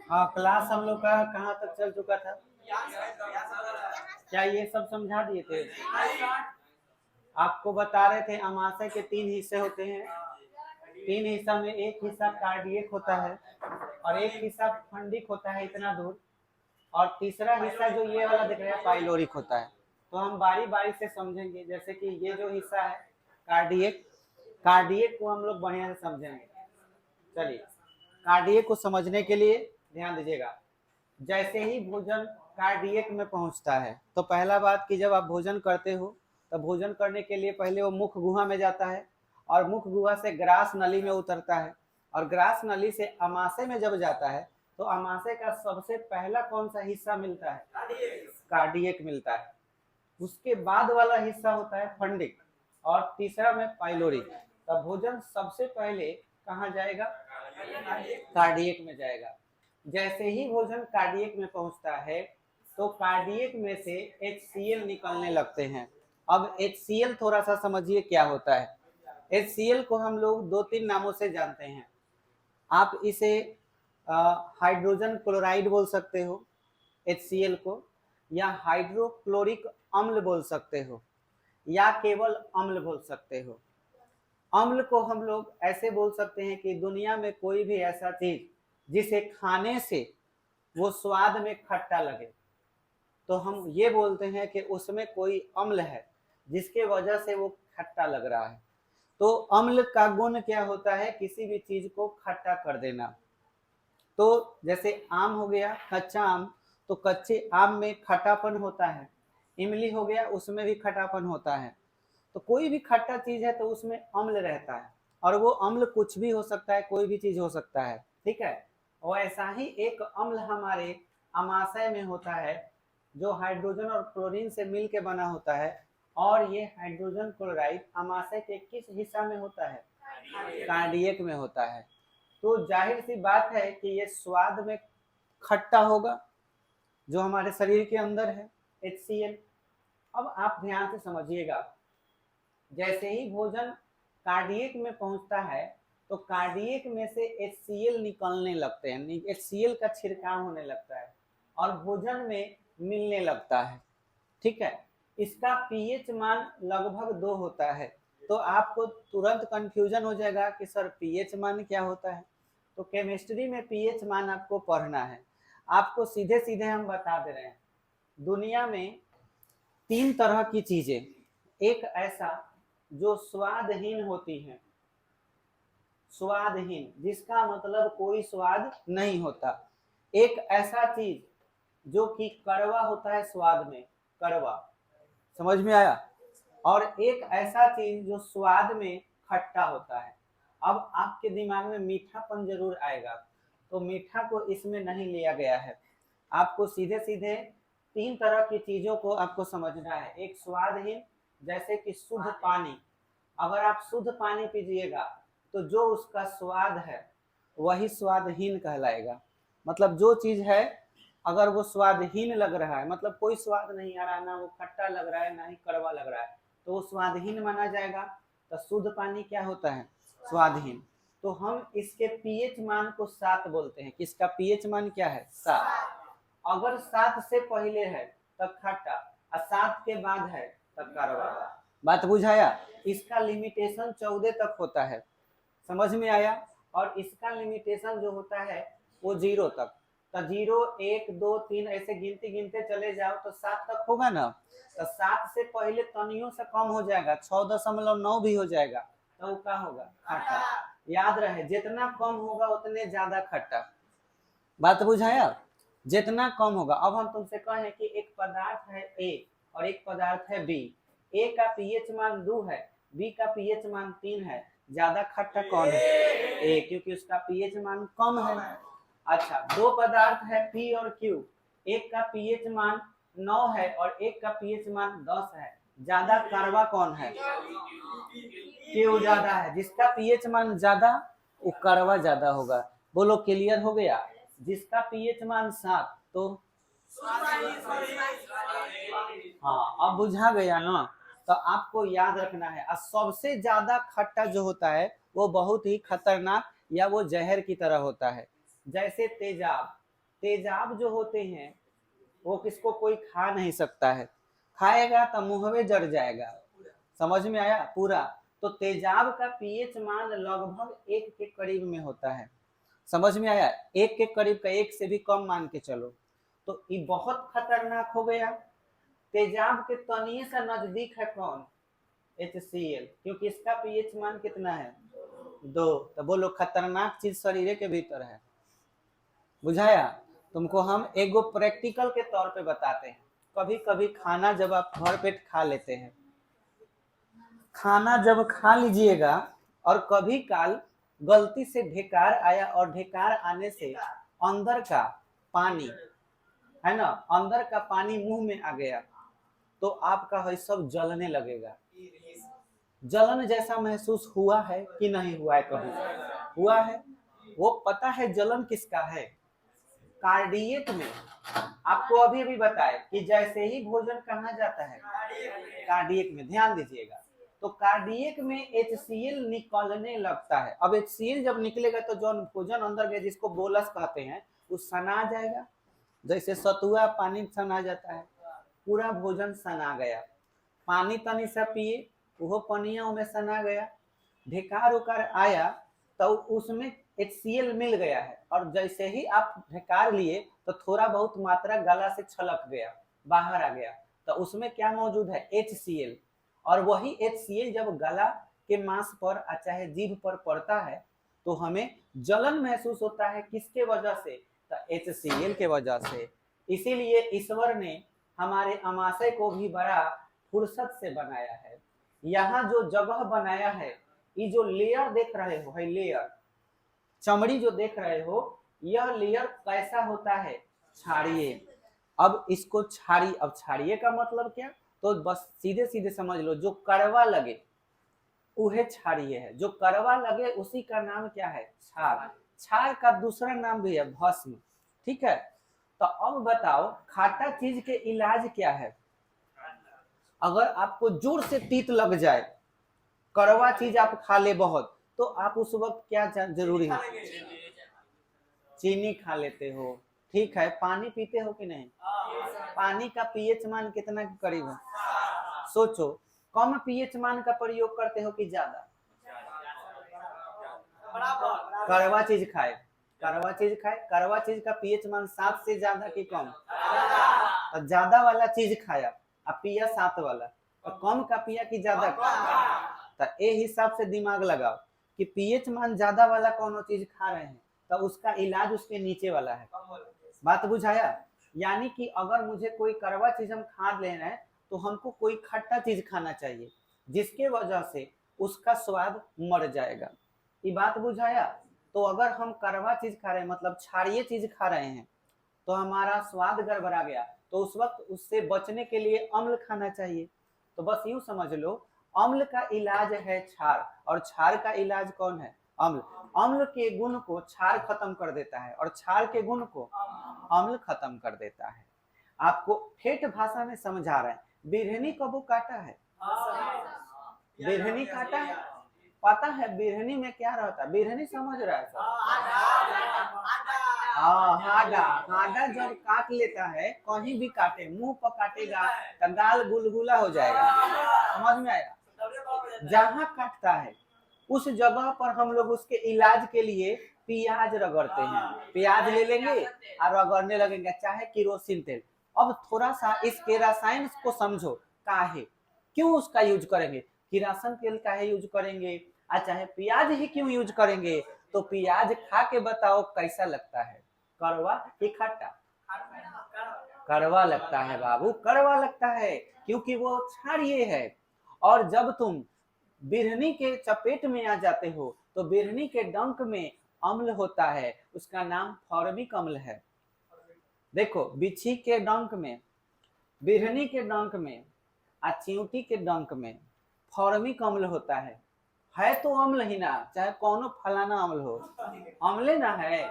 हाँ, क्लास हम लोग का कहाँ तक चल चुका था? क्या ये सब समझा दिए थे? आपको बता रहे थे अमाशय के 3 हिस्से होते हैं। 3 हिस्सा में एक हिस्सा कार्डियक होता है और एक हिस्सा फंडिक होता है इतना दूर, और तीसरा हिस्सा जो ये वाला दिख रहा है पाइलोरिक होता है। तो हम बारी बारी से समझेंगे। जैसे कि ये जो हिस्सा है कार्डियक, कार्डियक को हम लोग बढ़िया से समझेंगे। चलिए, कार्डियक को समझने के लिए ध्यान दीजिएगा। जैसे ही भोजन कार्डियक में पहुंचता है तो पहला बात कि जब आप भोजन करते हो तो भोजन करने के लिए पहले वो मुख गुहा में जाता है और मुख गुहा से ग्रास नली में उतरता है, और ग्रास नली से अमाशय में जब जाता है तो अमाशय का सबसे पहला कौन सा हिस्सा मिलता है? कार्डियक मिलता है। उसके बाद वाला हिस्सा होता है फंडिक और तीसरा में पाइलोरिक। तब भोजन सबसे पहले कहाँ जाएगा? कार्डियक में जाएगा। जैसे ही भोजन कार्डियक में पहुंचता है तो कार्डियक में से HCl निकलने लगते हैं। अब HCl थोड़ा सा समझिए क्या होता है। HCl को हम लोग 2-3 नामों से जानते हैं। आप इसे हाइड्रोजन क्लोराइड बोल सकते हो HCl को, या हाइड्रोक्लोरिक अम्ल बोल सकते हो, या केवल अम्ल बोल सकते हो। अम्ल को हम लोग ऐसे बोल सकते हैं कि दुनिया में कोई भी ऐसा चीज जिसे खाने से वो स्वाद में खट्टा लगे तो हम ये बोलते हैं कि उसमें कोई अम्ल है जिसके वजह से वो खट्टा लग रहा है। तो अम्ल का गुण क्या होता है? किसी भी चीज को खट्टा कर देना। तो जैसे आम हो गया, कच्चा आम, तो कच्चे आम में खट्टापन होता है। इमली हो गया, उसमें भी खट्टापन होता है। तो कोई भी खट्टा चीज है तो उसमें अम्ल रहता है, और वो अम्ल कुछ भी हो सकता है, कोई भी चीज हो सकता है। ठीक है। और ऐसा ही एक अम्ल हमारे अमाशय में होता है जो हाइड्रोजन और क्लोरीन से मिल के बना होता है, और ये हाइड्रोजन क्लोराइड अमाशय के किस हिस्सा में होता है? कार्डियक में होता है। तो जाहिर सी बात है कि ये स्वाद में खट्टा होगा जो हमारे शरीर के अंदर है HCl। अब आप ध्यान से समझिएगा, जैसे ही भोजन कार्डियक में पहुंचता है तो कार्डियक में से HCl निकलने लगते हैं, HCl का छिड़काव होने लगता है और भोजन में मिलने लगता है। ठीक है। इसका पीएच मान लगभग 2 होता है। तो आपको तुरंत कंफ्यूजन हो जाएगा कि सर पीएच मान क्या होता है। तो केमिस्ट्री में पीएच मान आपको पढ़ना है। आपको सीधे सीधे हम बता दे रहे हैं, दुनिया में 3 तरह की चीजें, एक ऐसा जो स्वादहीन होती है, स्वादहीन जिसका मतलब कोई स्वाद नहीं होता, एक ऐसा चीज जो कि कड़वा होता है स्वाद में, कड़वा, समझ में आया, और एक ऐसा चीज जो स्वाद में खट्टा होता है। अब आपके दिमाग में मीठापन जरूर आएगा, तो मीठा को इसमें नहीं लिया गया है। आपको सीधे सीधे 3 तरह की चीजों को आपको समझना है। एक स्वादहीन, जैसे कि शुद्ध पानी, अगर आप शुद्ध पानी पीजिएगा तो जो उसका स्वाद है वही स्वादहीन कहलाएगा। मतलब जो चीज है अगर वो स्वादहीन लग रहा है, मतलब कोई स्वाद नहीं आ रहा है, ना वो खट्टा लग रहा है ना ही कड़वा लग रहा है, तो वो स्वादहीन माना जाएगा। तो शुद्ध पानी क्या होता है? स्वादहीन। तो हम इसके पीएच मान को 7 बोलते हैं। किसका पीएच मान क्या है? 7। अगर 7 से पहले है तब खट्टा और 7 के बाद है तब कड़वा। बात बुझाया? इसका लिमिटेशन 14 तक होता है, समझ में आया? और इसका लिमिटेशन जो होता है वो 0 तक। तो 0, 1, 2, 3 ऐसे गिनते गिनते चले जाओ तो 7 तक होगा ना। तो 7 से पहले तनियों से कम हो जाएगा, 6.9 भी हो जाएगा, तो वो क्या होगा? खट्टा। याद रहे, जितना कम होगा उतने ज्यादा खट्टा। बात बुझाया? जितना कम होगा। अब हम तुमसे कहें कि एक पदार्थ है A और एक पदार्थ है B, A का पीएच मान 2 है, B का पीएच मान 3 है, ज्यादा खट्टा कौन है? A, क्योंकि उसका पीएच मान कम है। अच्छा, 2 पदार्थ है P और Q, एक का पीएच मान 9 है और एक का पीएच मान 10 है, ज्यादा कड़वा कौन है? Q ज्यादा है। जिसका पीएच मान ज्यादा वो कड़वा ज्यादा होगा। बोलो क्लियर हो गया। जिसका पीएच मान 7 तो हाँ अब बुझा गया ना। तो आपको याद रखना है, और सबसे ज्यादा खट्टा जो होता है वो बहुत ही खतरनाक या वो जहर की तरह होता है। जैसे तेजाब, तेजाब जो होते हैं वो किसको कोई खा नहीं सकता है, खाएगा तो मुंह में जड़ जाएगा। समझ में आया पूरा। तो तेजाब का पीएच मान लगभग 1 के करीब में होता है। समझ में आया, 1 के करीब का, 1 से भी कम मान के चलो। तो ये बहुत खतरनाक हो गया। तेजाब के तनिए से नजदीक है कौन, HCl, क्योंकि इसका पीएच मान कितना है 2। तो बोलो खतरनाक चीज शरीर के भीतर है। बुझाया। तुमको हम एगो प्रैक्टिकल के तौर पे बताते हैं। कभी कभी खाना जब आप भर पेट खा लेते हैं, खाना जब खा लीजिएगा और कभी काल गलती से ढेकार आया और ढेकार आने से अंदर का पानी है ना, अंदर का पानी मुंह में आ गया, तो आपका है सब जलने लगेगा। जलन जैसा महसूस हुआ है कि नहीं हुआ है, कभी हुआ है? वो पता है जलन किसका है, कार्डियक में। आपको अभी अभी बताए कि जैसे ही भोजन कहाँ जाता है, कार्डियक में। ध्यान दीजिएगा। तो कार्डियक में HCl निकलने लगता है। अब HCl जब निकलेगा तो जो भोजन अंदर गया, जिसको बोलस कहते हैं, वो सना जाएगा। जैसे सतुआ पानी सना जाता है, पूरा भोजन सना गया। पानी तनी सा पिए, वो पनिया में सना गया। ढेकार उकार आया तो उसमें HCl मिल गया है, और जैसे ही आप ढेकार लिए तो थोड़ा बहुत मात्रा गला से छलक गया, बाहर आ गया। तो उसमें क्या मौजूद है, HCl। और वही HCl जब गला के मांस पर चाहे जीभ पर पड़ता है तो हमें जलन महसूस होता है। किसके वजह से, तो HCl के वजह से। इसीलिए ईश्वर ने हमारे अमाशय को भी बड़ा फुर्सत से बनाया है। यहाँ जो जगह बनाया है, ये जो लेयर देख रहे हो है, लेयर चमड़ी जो देख रहे हो, यह लेयर कैसा होता है, क्षारीय। अब इसको क्षारीय, अब क्षारीय का मतलब क्या, तो बस सीधे सीधे समझ लो, जो कड़वा लगे वह क्षारीय है। जो कड़वा लगे उसी का नाम क्या है, क्षार। क्षार का दूसरा नाम भी है भस्म। ठीक है। तो अब बताओ खाटा चीज के इलाज क्या है। अगर आपको जोर से तीत लग जाए, कड़वा चीज आप खा ले बहुत, तो आप उस वक्त क्या जरूरी है, चीनी खा लेते हो। ठीक है। पानी पीते हो कि नहीं, पानी का पीएच मान कितना के करीब है, सोचो। कम पीएच मान का प्रयोग करते हो कि ज्यादा, कड़वा चीज खाए, कड़वा चीज खाए, कड़वा चीज का पीएच मान 7 से ज्यादा कि कम, तो ज्यादा वाला चीज खाया अब पिया 7 वाला, तो कम का पिया कि ज्यादा का। तो ए हिसाब से दिमाग लगाओ कि पीएच मान ज्यादा वाला कौन चीज खा रहे हैं, तो उसका इलाज उसके नीचे वाला है। बात बुझाया। यानी कि अगर मुझे कोई कड़वा चीज हम खा ले रहे हैं तो हमको कोई खट्टा चीज खाना चाहिए, जिसके वजह से उसका स्वाद मर जाएगा। ये बात बुझाया। तो अगर हम कड़वा चीज खा रहे हैं, मतलब क्षारीय चीज खा रहे हैं, तो हमारा स्वाद गड़बड़ा गया, तो उस वक्त उससे बचने के लिए अम्ल खाना चाहिए। तो बस यूं समझ लो, अम्ल का इलाज है क्षार, और क्षार का इलाज कौन है, अम्ल। अम्ल के गुण को क्षार खत्म कर देता है, और क्षार के गुण को अम्ल खत्म कर देता है। आपको ठेठ भाषा में समझा रहे हैं। बिरहनी कबो काटा है, बिरहनी काटा है, पता है बिरहनी में क्या रहता है, बिरहनी समझ रहा है सब। हाँ, हाडा, हाडा जब काट लेता है, कहीं भी काटे, मुंह पर काटेगा तो गाल गुलगुला हो जाएगा। समझ में आया। जहाँ काटता है उस जगह पर हम लोग उसके इलाज के लिए प्याज रगड़ते हैं। प्याज ले लेंगे और रगड़ने लगेंगे, चाहे किरोसिन तेल। अब थोड़ा सा इसके रसायन को समझो, काहे क्यों उसका यूज करेंगे, किरोसिन तेल काहे यूज करेंगे, चाहे प्याज ही क्यों यूज करेंगे। तो प्याज खा के बताओ कैसा लगता है, कड़वा कि खट्टा, कड़वा लगता है बाबू, कड़वा लगता है, क्योंकि वो क्षारीय है। और जब तुम बिरहनी के चपेट में आ जाते हो तो बिरहनी के डंक में अम्ल होता है, उसका नाम फॉर्मिक अम्ल है। देखो बिच्छी के डंक में, बिरहनी के डंक में, चिंटी के डंक में फॉर्मिक अम्ल होता है। है तो अम्ल ही ना, चाहे कौनो फलाना अम्ल हो, अम्ल ना है।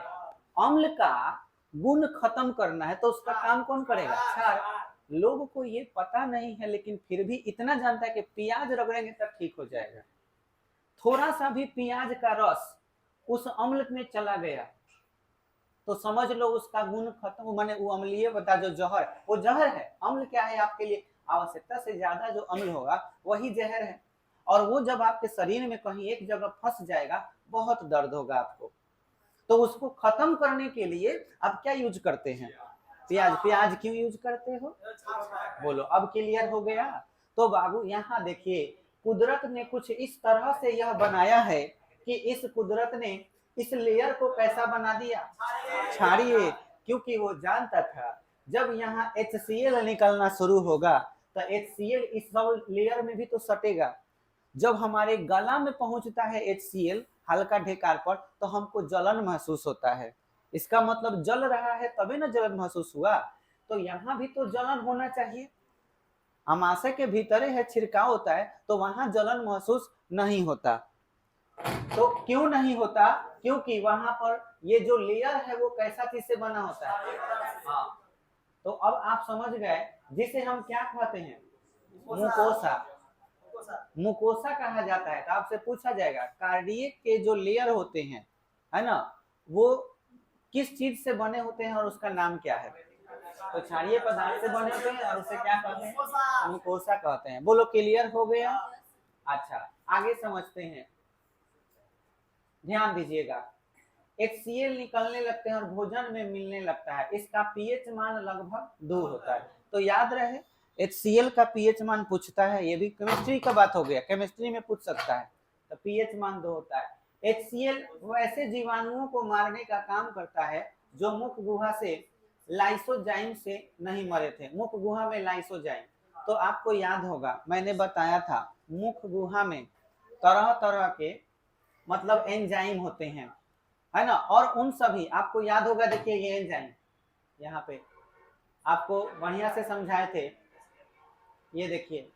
अम्ल का गुण खत्म करना है तो उसका काम कौन करेगा? क्षार। लोगों को ये पता नहीं है, लेकिन फिर भी इतना जानता है कि प्याज रगड़ेंगे तब ठीक हो जाएगा। थोड़ा सा भी प्याज का रस उस अम्ल में चला गया तो समझ लो उसका गुण खत्म, माने वो अम्लीय बता, जो जहर, वो जहर है। अम्ल क्या है आपके लिए? आवश्यकता से ज्यादा जो अम्ल होगा वही जहर है, और वो जब आपके शरीर में कहीं एक जगह फंस जाएगा बहुत दर्द होगा आपको। तो उसको खत्म करने के लिए आप क्या यूज करते हैं? प्याज। प्याज क्यों यूज करते हो? बोलो, अब क्लियर हो गया? तो बाबू यहाँ देखिए, कुदरत ने कुछ इस तरह से यह बनाया है कि इस कुदरत ने इस लेयर को कैसा बना दिया? क्षारीय। क्योंकि वो जानता था जब यहाँ HCl निकलना शुरू होगा तो HCl इस सब लेयर में भी तो सटेगा। जब हमारे गला में पहुंचता है HCl हल्का ढेकार पर तो हमको जलन महसूस होता है। इसका मतलब जल रहा है तभी ना जलन महसूस हुआ। तो यहाँ भी तो जलन होना चाहिए। अमाशय के भीतर है छिड़काव होता है तो वहां जलन महसूस नहीं होता। तो क्यों नहीं होता? क्योंकि वहां पर ये जो लेयर है वो कैसा चीज से बना होता है? हाँ। तो अब आप समझ गए, जिसे हम क्या कहते हैं? मुकोसा। मुकोसा कहा जाता है। तो आपसे पूछा जाएगा कार्डियक के जो लेयर होते हैं, है ना, वो किस चीज से बने होते हैं और उसका नाम क्या है? तो क्षारीय पदार्थ से बने होते हैं और उसे क्या कहते हैं? मुकोसा कहते हैं। बोलो, क्लियर हो गया? अच्छा, आगे समझते हैं। ध्यान दीजिएगा, HCl निकलने लगते हैं और भोजन में मिलने लगता है। इसका पीएच मान लगभग 2 होता है। तो याद रहे, HCl का पीएच मान पूछता है, ये भी केमिस्ट्री का बात हो गया, केमिस्ट्री में पूछ सकता है। तो पीएच मान 2 होता है। HCl वैसे जीवाणुओं को मारने का काम करता है जो मुख गुहा से लाइसोजाइम से नहीं मरे थे। मुख गुहा में लाइसोजाइम, तो आपको याद होगा मैंने बताया था मुख गुहा में तरह तरह के मतलब एंजाइम होते हैं, है ना। और उन सभी आपको याद होगा, देखिए ये एंजाइम यहाँ पे आपको बढ़िया से समझाए थे। ये देखिए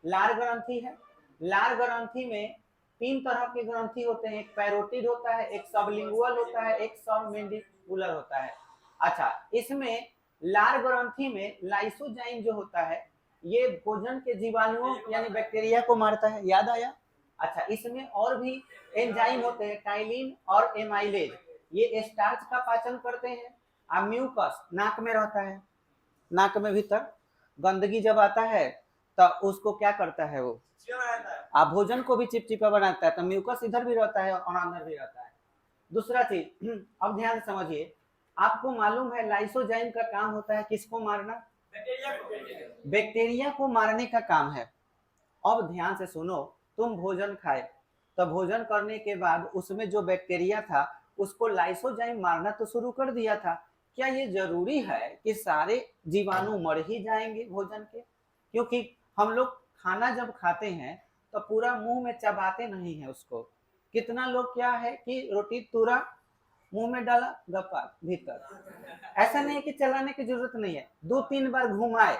लार ग्रंथि है। लार ग्रंथि में 3 तरह के ग्रंथि होते हैं, एक पैरोटिड होता है, एक सबलिंगुअल होता है, एक सबमेंडिबुलर होता है। अच्छा, इसमें लार ग्रंथि में लाइसोजाइम जो होता है ये भोजन के जीवाणुओं यानी बैक्टीरिया को मारता है। याद आया? अच्छा, इसमें और भी एंजाइम होते हैं, टाइलिन और एमाइलेज, ये स्टार्च का पाचन करते हैं। म्यूकस नाक में रहता है, नाक में भीतर गंदगी जब आता है तो उसको क्या करता है? वो आप भोजन को भी चिपचिपा बनाता है। तो म्यूकस इधर भी रहता है और अंदर भी रहता है। दूसरा चीज, अब ध्यान से समझिए, आपको मालूम है लाइसोजाइम का काम होता है किसको मारना? बैक्टीरिया को मारने का काम है। अब ध्यान से सुनो, तुम भोजन खाए तो भोजन करने के बाद उसमें जो बैक्टीरिया था उसको लाइसोजाइम मारना तो शुरू कर दिया था। क्या ये जरूरी है कि सारे जीवाणु मर ही जाएंगे भोजन के? क्योंकि हम लोग खाना जब खाते हैं तो पूरा मुंह में चबाते नहीं है उसको। कितना लोग क्या है कि रोटी तुरा मुंह में डाला गप्पा भीतर। ऐसा नहीं कि चलाने की जरूरत नहीं है, 2-3 बार घुमाए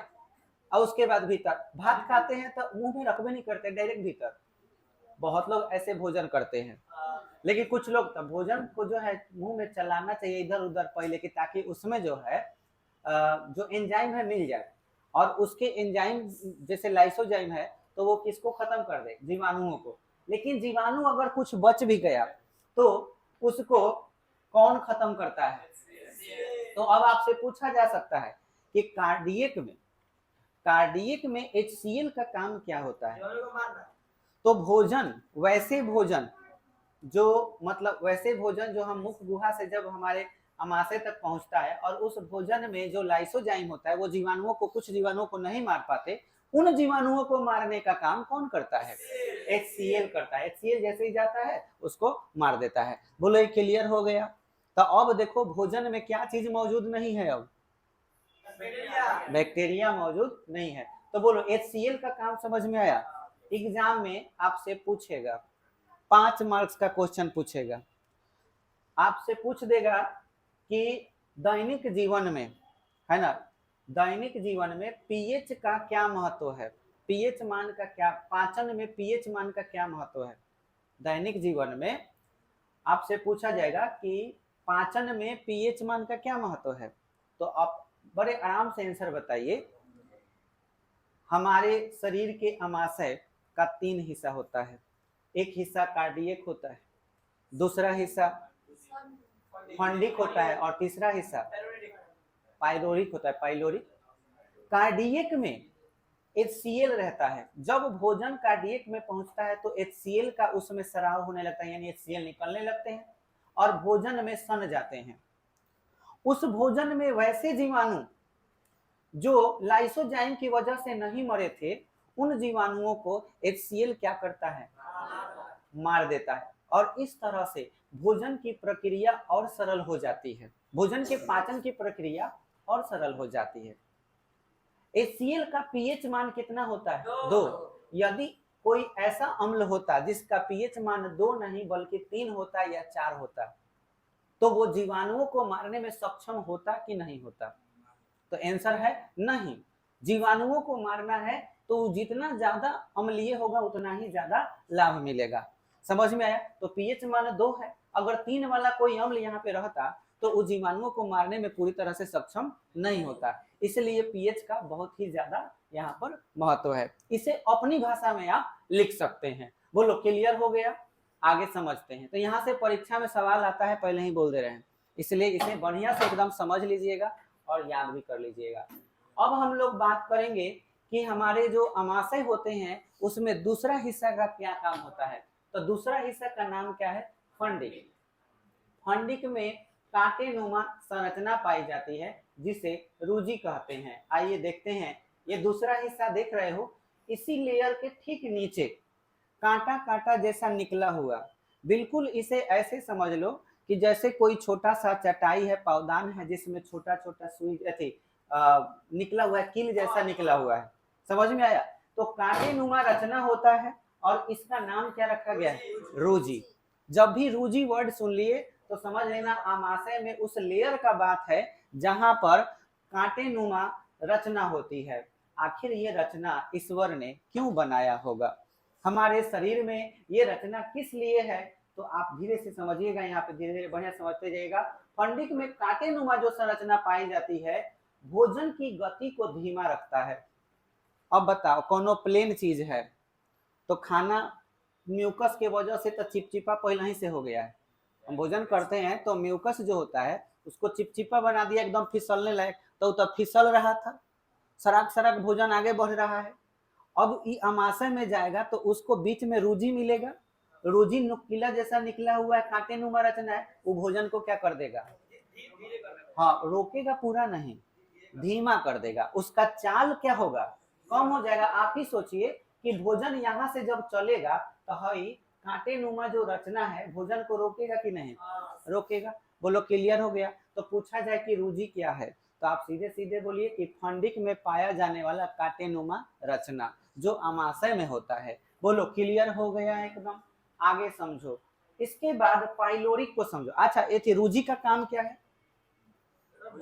और उसके बाद भीतर। भात खाते हैं तो मुंह में रखबे नहीं करते, डायरेक्ट भीतर। बहुत लोग ऐसे भोजन करते हैं, लेकिन कुछ लोग तो भोजन को जो है मुंह में चलाना चाहिए इधर उधर पहले कि ताकि उसमें जो है जो एंजाइम है मिल जाए। और उसके एंजाइम जैसे लाइसोजाइम है तो वो किसको खत्म कर दे? जीवाणुओं को। लेकिन जीवाणु अगर कुछ बच भी गया तो उसको कौन खत्म करता है? तो अब आपसे पूछा जा सकता है कि कार्डियक में HCl का काम क्या होता है? तो भोजन, वैसे भोजन जो मतलब वैसे भोजन जो हम मुख गुहा से जब हमारे अमाशय तक पहुंचता है और उस भोजन में जो लाइसोजाइम होता है वो जीवाणुओं को, कुछ जीवाणुओं को नहीं मार पाते, उन जीवाणुओं को मारने का काम कौन करता है? HCl करता है। HCl जैसे ही जाता है उसको मार देता है। बोलो, ये क्लियर हो गया? तो अब देखो भोजन में क्या चीज मौजूद नहीं है? अब बैक्टीरिया मौजूद नहीं है। तो बोलो HCl का काम समझ में आया? एग्जाम में आपसे पूछेगा, 5 मार्क्स का क्वेश्चन पूछेगा, आपसे पूछ देगा कि दैनिक जीवन में, है ना, दैनिक जीवन में पीएच का क्या महत्व है? पीएच मान का क्या, पाचन में पीएच मान का क्या महत्व है? दैनिक जीवन में आपसे पूछा जाएगा कि पाचन में पीएच मान का क्या महत्व है, तो आप बड़े आराम से आंसर बताइए। हमारे शरीर के अमाशय का 3 हिस्सा होता है, एक हिस्सा कार्डियक होता है, दूसरा हिस्सा फंडिक होता है और तीसरा हिस्सा पाइलोरिक होता है। पाइलोरिक कार्डियक में HCl रहता है। जब भोजन कार्डियक में पहुंचता है तो HCl का उसमें स्राव होने लगता है, यानी HCl निकलने लगते हैं और भोजन में सन जाते हैं। उस भोजन में वैसे जीवाणु जो लाइसोजाइम की वजह से नहीं मरे थे, उन जीवाणुओं को HCl क्या करता है, मार देता है, और इस तरह से भोजन की प्रक्रिया और सरल हो जाती है, भोजन के पाचन की प्रक्रिया और सरल हो जाती है। HCl का पीएच मान कितना होता है, 2। यदि कोई ऐसा अम्ल होता जिसका पीएच मान 2 नहीं बल्कि 3 होता या 4 होता, तो वो जीवाणुओं को मारने में सक्षम होता कि नहीं होता, तो आंसर है नहीं। जीवाणुओं को मारना है तो जितना ज्यादा अम्लीय होगा उतना ही ज्यादा लाभ मिलेगा। समझ में आया? तो पीएच मान 2 है, अगर 3 वाला कोई अम्ल यहाँ पे रहता तो उस जीवाणुओं को मारने में पूरी तरह से सक्षम नहीं होता, इसलिए पीएच का बहुत ही ज्यादा यहाँ पर महत्व है। इसे अपनी भाषा में आप लिख सकते हैं। बोलो क्लियर हो गया? आगे समझते हैं। तो यहाँ से परीक्षा में सवाल आता है, पहले ही बोल दे रहे हैं, इसलिए इसे बढ़िया से एकदम समझ लीजिएगा और याद भी कर लीजिएगा। अब हम लोग बात करेंगे कि हमारे जो अमाशय होते हैं उसमें दूसरा हिस्सा का क्या काम होता है, तो दूसरा हिस्सा का नाम क्या है, फंडिक। फंडिक में कांटेनुमा संरचना पाई जाती है जिसे रूजी कहते हैं। आइए देखते हैं, ये दूसरा हिस्सा देख रहे हो, इसी लेयर के ठीक नीचे कांटा कांटा जैसा निकला हुआ, बिल्कुल इसे ऐसे समझ लो कि जैसे कोई छोटा सा चटाई है, पावदान है, जिसमें छोटा छोटा सुई निकला हुआ है, कील जैसा निकला हुआ है। समझ में आया? तो कांटेनुमा रचना होता है और इसका नाम क्या रखा गया है, रूजी। जब भी रूजी वर्ड सुन लिए तो समझ लेना आमाशय में उस लेयर का बात है जहां पर कांटेनुमा रचना होती है। आखिर ये रचना ईश्वर ने क्यों बनाया होगा, हमारे शरीर में ये रचना किस लिए है, तो आप धीरे से समझिएगा, यहाँ पे धीरे धीरे बढ़िया समझते जाइएगा। फंडिक में कांटेनुमा जो संरचना पाई जाती है भोजन की गति को धीमा रखता है। अब बताओ, कोनो प्लेन चीज है तो खाना म्यूकस के वजह से तो चिपचिपा पहले ही से हो गया है। हम भोजन करते हैं तो म्यूकस जो होता है उसको चिपचिपा बना दिया, एकदम फिसलने लायक, तो तब फिसल रहा था, सराक सराक भोजन आगे बढ़ रहा है। अब ये अमाशय में जाएगा तो उसको बीच में रूजी मिलेगा, रूजी नुकीला जैसा निकला हुआ है, कांटेनुमा रचना है, वो भोजन को क्या कर देगा, हाँ रोकेगा, पूरा नहीं, धीमा कर देगा। उसका चाल क्या होगा, कम हो जाएगा। आप ही सोचिए कि भोजन यहाँ से जब चलेगा तो हई कांटेनुमा जो रचना है भोजन को रोकेगा कि नहीं, रोकेगा। बोलो क्लियर हो गया? तो पूछा जाए कि रूजी क्या है, तो आप सीधे सीधे बोलिए कि फंडिक में पाया जाने वाला कांटेनुमा रचना जो अमाशय में होता है। बोलो क्लियर हो गया एकदम? आगे समझो। इसके बाद पाइलोरिक को समझो। अच्छा, ये थी रूजी का काम क्या है,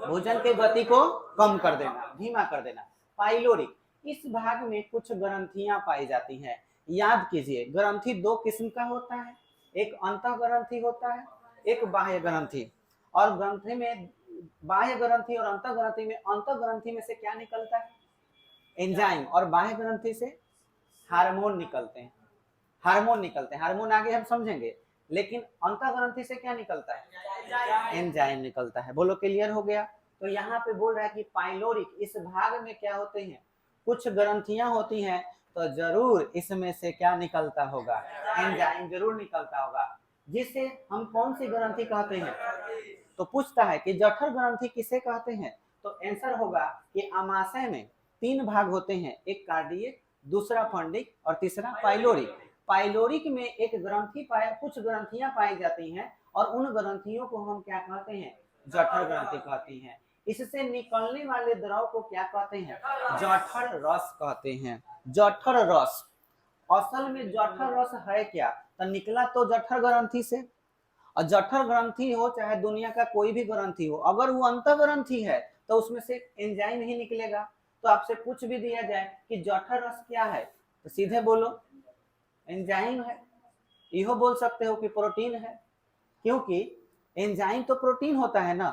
भोजन के गति को कम कर देना, धीमा कर देना। पाइलोरिक, इस भाग में कुछ ग्रंथियां पाई जाती हैं। याद कीजिए, ग्रंथि 2 किस्म का होता है, एक अंतः ग्रंथि होता है, एक बाह्य ग्रंथि। और ग्रंथि में बाह्य ग्रंथि और अंतः ग्रंथि में, अंतः ग्रंथि में से क्या निकलता है, एंजाइम, और बाह्य ग्रंथि से हार्मोन निकलते हैं, हार्मोन निकलते हैं। हार्मोन आगे हम समझेंगे, लेकिन अंतः ग्रंथि से क्या निकलता है, एंजाइम निकलता है। बोलो क्लियर हो गया? तो यहाँ पे बोल रहा है कि पाइलोरिक इस भाग में क्या होते हैं, कुछ ग्रंथियां होती हैं, तो जरूर इसमें से क्या निकलता होगा, एंजाइम जरूर निकलता होगा, जिसे हम कौन सी ग्रंथि कहते हैं। तो पूछता है कि जठर ग्रंथि किसे कहते हैं, तो आंसर होगा कि अमाशय में 3 भाग होते हैं, एक कार्डियक, दूसरा फंडिक और तीसरा पाइलोरिक। पाइलोरिक में एक ग्रंथि पाया, कुछ ग्रंथियां पाई जाती हैं और उन ग्रंथियों को हम क्या कहते हैं, जठर ग्रंथि कहती हैं। इससे निकलने वाले द्रव को क्या कहते हैं, जठर रस कहते हैं। जठर रस, असल में जठर रस है क्या, तो निकला तो जठर ग्रंथि से, और जठर ग्रंथि हो चाहे दुनिया का कोई भी ग्रंथि हो, अगर वो अंतः ग्रंथि है तो उसमें से एंजाइम ही निकलेगा। तो आपसे पूछ भी दिया जाए कि जठर रस क्या है, तो सीधे बोलो एंजाइम है। इहो बोल सकते हो कि प्रोटीन है, क्योंकि एंजाइम तो प्रोटीन होता है ना।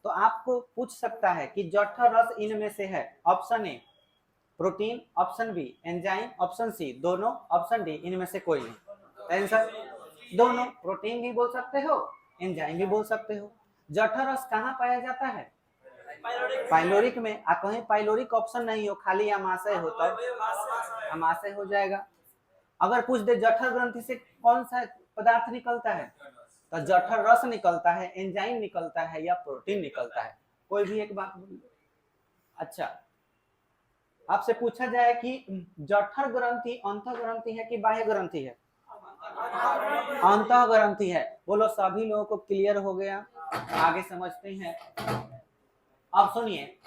तो आपको पूछ सकता है कि जठर रस इनमें से है, option A protein, option B enzyme, option C दोनों, ऑप्शन डी इनमें से कोई नहीं। आंसर दोनों, प्रोटीन भी बोल सकते हो, एंजाइम भी बोल सकते हो। जठर रस कहाँ पाया जाता है? पाइलोरिक में। आ कहीं पाइलोरिक ऑप्शन नहीं हो, खाली अमाशय हो, तब अमाशय हो जाएगा। अगर पूछ दे जठर ग्रंथि से कौन सा पदार्थ निकलता है, तो जठर रस निकलता है, एंजाइम निकलता है, या प्रोटीन निकलता है, कोई भी एक बात बोलिए। अच्छा, आपसे पूछा जाए कि जठर ग्रंथि अंतः ग्रंथि है कि बाह्य ग्रंथि है? अंतः ग्रंथि है। बोलो सभी लोगों को क्लियर हो गया? आगे समझते हैं। अब सुनिए,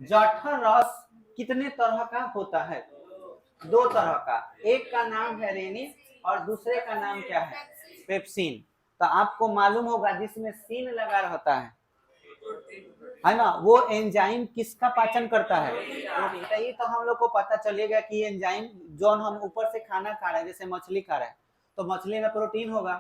जठर रस कितने तरह का होता है? दो तरह का। एक का नाम है रेनिन और दूसरे का नाम क्या है? पेप्सिन। तो आपको मालूम होगा जिसमें सीन लगा रहता है ना, वो एंजाइम किसका पाचन करता है? प्रोटीन। ये तो हम लोग को पता चलेगा कि एंजाइम जो हम ऊपर से खाना खा रहे हैं, जैसे मछली खा रहे हैं तो मछली में प्रोटीन होगा,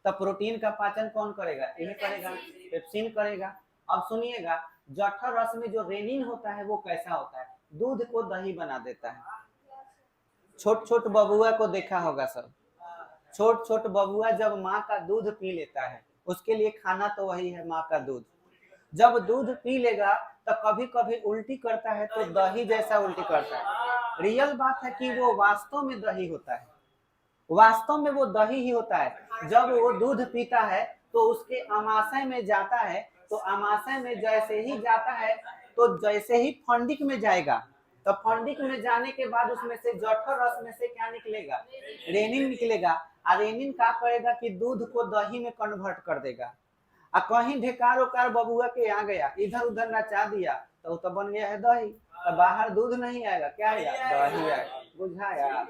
तब प्रोटीन का पाचन कौन करेगा? यही करेगा, पेप्सिन करेगा। अब सुनिएगा, जठर रस में जो रेनिन होता है वो कैसा होता है? दूध को दही बना देता है। छोट छोट बबुआ को देखा होगा सब, छोट छोट बबुआ जब माँ का दूध पी लेता है, उसके लिए खाना तो वही है, माँ का दूध। जब दूध पी लेगा तो कभी कभी उल्टी करता है, तो दही जैसा उल्टी करता है। रियल बात है कि वो वास्तव में दही होता है, वास्तव में वो दही ही होता है। जब वो दूध पीता है तो उसके आमाशय में जाता है, तो आमाशय में जैसे ही जाता है, तो जैसे ही फंडिक में जाएगा, तो फंडिक में जाने के बाद उसमें से जठर रस में से क्या निकलेगा? रेनिन निकलेगा। और रेनिन क्या करेगा कि दूध को दही में कन्वर्ट कर देगा। और कहीं ढेकार उकार बबुआ के आ गया, इधर उधर नचा दिया, तो बन गया है दही। तो बाहर दूध नहीं आएगा, क्या आएगा? दही आएगा। बुझाया?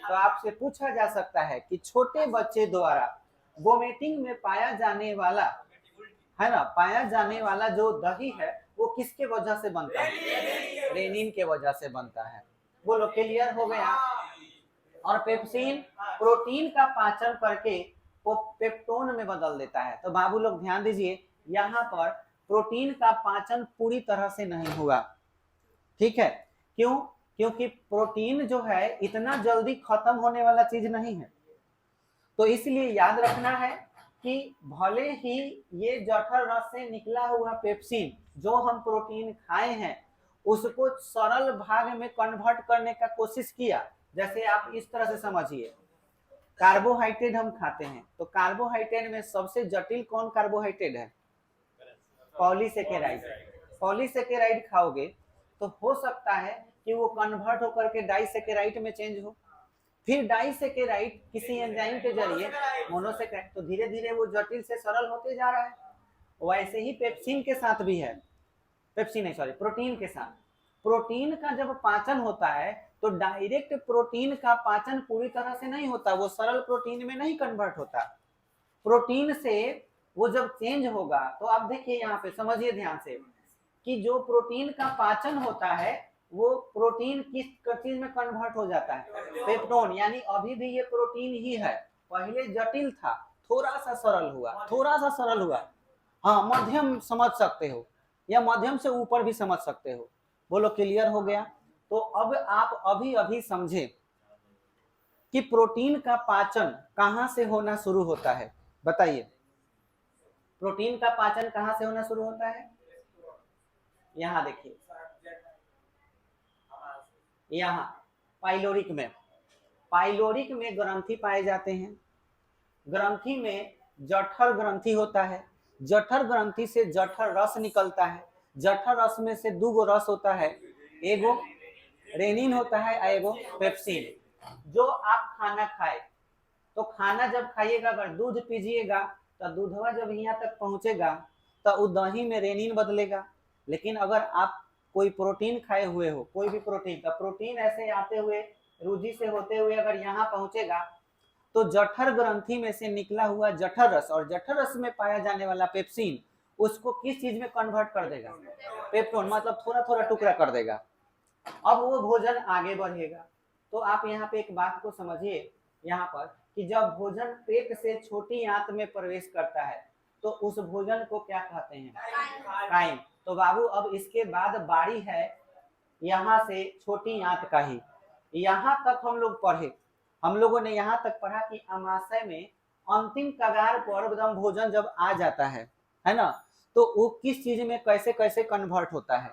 तो आपसे पूछा जा सकता है कि छोटे बच्चे द्वारा वोमिटिंग में पाया जाने वाला है ना, पाया जाने वाला जो दही है वो किसके वजह से बनता है? रेनिन के वजह से बनता है। बोलो क्लियर हो गया? और पेप्सिन प्रोटीन का पाचन करके वो पेप्टोन में बदल देता है। तो बाबू लोग ध्यान दीजिए, यहाँ पर प्रोटीन का पाचन पूरी तरह से नहीं हुआ, ठीक है? क्यों? क्योंकि प्रोटीन जो है इतना जल्दी खत्म होने वाला चीज नहीं है। तो इसलिए याद रखना है कि भले ही ये जठर रस से निकला हुआ पेप्सिन जो हम प्रोटीन खाए हैं उसको सरल भाग में कन्वर्ट करने का कोशिश किया। जैसे आप इस तरह से समझिए, कार्बोहाइड्रेट हम खाते हैं, तो कार्बोहाइड्रेट में सबसे जटिल कौन कार्बोहाइड्रेट है? पॉलीसेकेराइड। पॉलीसेकेराइड खाओगे तो हो सकता है कि वो कन्वर्ट होकर के डाइसेकेराइड में चेंज हो, फिर डाइसेकेराइड किसी एंजाइम के जरिए मोनोसेकेराइड, तो धीरे धीरे वो जटिल से सरल होते जा रहा है। वैसे ही पेप्सिन के साथ भी है, पेप्सिन नहीं सॉरी, प्रोटीन के साथ। प्रोटीन का जब पाचन होता है तो डायरेक्ट प्रोटीन का पाचन पूरी तरह से नहीं होता, वो सरल प्रोटीन में नहीं कन्वर्ट होता। प्रोटीन से वो जब चेंज होगा, तो आप देखिए यहाँ पे समझिए ध्यान से कि जो प्रोटीन का पाचन होता है वो प्रोटीन किस चीज में कन्वर्ट हो जाता है? पेप्टोन। यानी अभी भी ये प्रोटीन ही है, पहले जटिल था, थोड़ा सा सरल हुआ, थोड़ा सा सरल हुआ। हाँ, मध्यम समझ सकते हो या मध्यम से ऊपर भी समझ सकते हो। बोलो क्लियर हो गया? तो अब आप अभी अभी समझे कि प्रोटीन का पाचन कहां से होना शुरू होता है? बताइए, प्रोटीन का पाचन कहां से होना शुरू होता है? यहाँ देखिए, यहाँ पाइलोरिक में, पाइलोरिक में ग्रंथि पाए जाते हैं। ग्रंथि में जठर ग्रंथि होता है, जठर ग्रंथि से जठर रस निकलता है, जठर रस में से दो गो रस होता है, एगो रेनिन होता है, एगो पेप्सिन। जो आप खाना खाए, तो खाना जब खाइएगा अगर दूध पीजिएगा तो दूधवा जब यहाँ तक पहुंचेगा तो वो दही में रेनिन बदलेगा। लेकिन अगर आप कोई प्रोटीन खाए हुए हो, कोई भी प्रोटीन, तो प्रोटीन ऐसे आते हुए रूझी से होते हुए अगर यहाँ पहुंचेगा तो जठर ग्रंथि में से निकला हुआ जठर रस और जठर रस में पाया जाने वाला पेप्सिन उसको किस चीज में कन्वर्ट कर देगा? पेप्टोन, मतलब थोड़ा थोड़ा टुकड़ा कर देगा। अब वो भोजन आगे बढ़ेगा, तो आप यहाँ पे एक बात को समझिए यहाँ पर कि जब भोजन पेट से छोटी आंत में प्रवेश करता है तो उस भोजन को क्या कहते हैं? काइम। तो बाबू अब इसके बाद बारी है यहाँ से छोटी आंत का ही। यहाँ तक हम लोग पढ़े, हम लोगों ने यहाँ तक पढ़ा कि अमाशय में अंतिम कगार पर एकदम भोजन जब आ जाता है ना, तो वो किस चीज में कैसे कैसे कन्वर्ट होता है।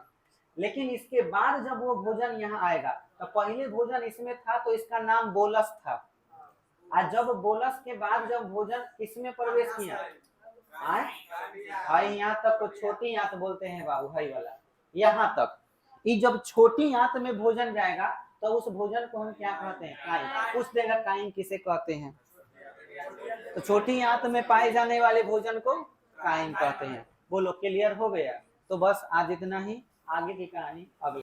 लेकिन इसके बाद जब वो भोजन यहाँ आएगा, तो पहले भोजन इसमें था तो इसका नाम बोलस था, और जब बोलस के बाद जब भोजन इसमें प्रवेश किया है, यहाँ तक को छोटी आंत बोलते हैं बाबू, है वाला यहाँ तक। ये जब छोटी आंत में भोजन जाएगा तो उस भोजन को हम क्या कहते हैं? काइम। पूछ देगा काइम किसे कहते हैं, तो छोटी आंत में पाए जाने वाले भोजन को काइम कहते हैं। बोलो क्लियर हो गया? तो बस आज इतना ही, आगे की कहानी अभी।